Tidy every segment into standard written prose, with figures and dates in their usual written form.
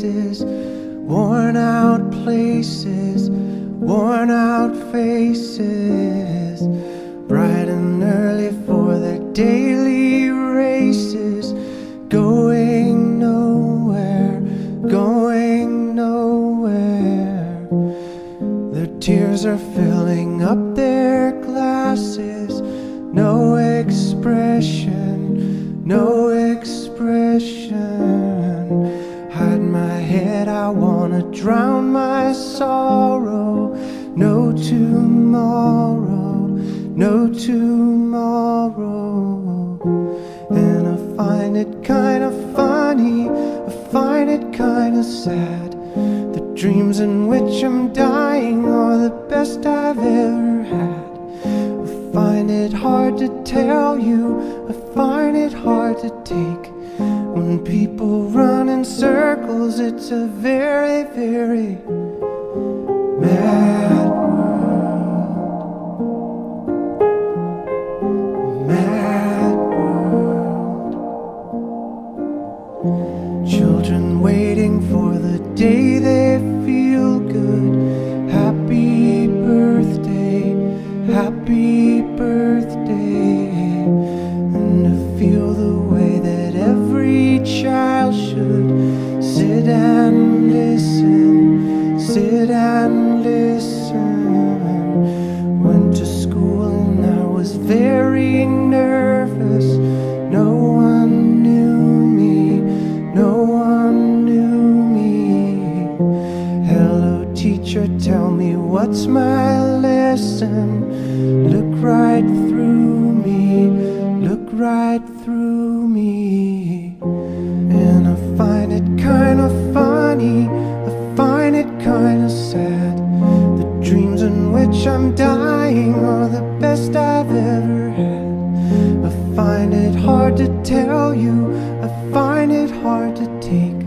faces, worn out places, worn out faces, bright and early for their daily races, going nowhere, going nowhere. Their tears are filling up their glasses, no expression, no expression. Hide my head, I wanna drown my sorrow. No tomorrow, no tomorrow. And I find it kinda funny, I find it kinda sad. The dreams in which I'm dying are the best I've ever had. I find it hard to tell you, I find it hard to take. When people run in circles, it's a very, very mad world. Mad world. Children waiting for the day they feel good. Happy birthday, happy birthday. And to feel the way that every child should sit and listen, sit and listen. Went to school and I was very nervous. No one knew me, no one knew me. Hello teacher, tell me what's my lesson. Look right through me, look right through me. And I find it kinda funny, I find it kinda sad. The dreams in which I'm dying are the best I've ever had. I find it hard to tell you, I find it hard to take.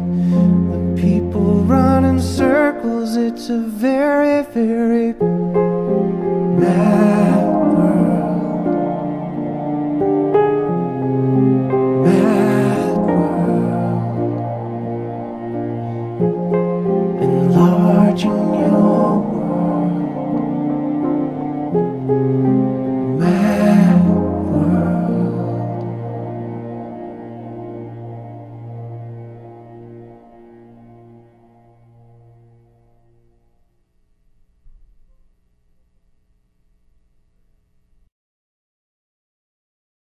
When people run in circles, it's a very, very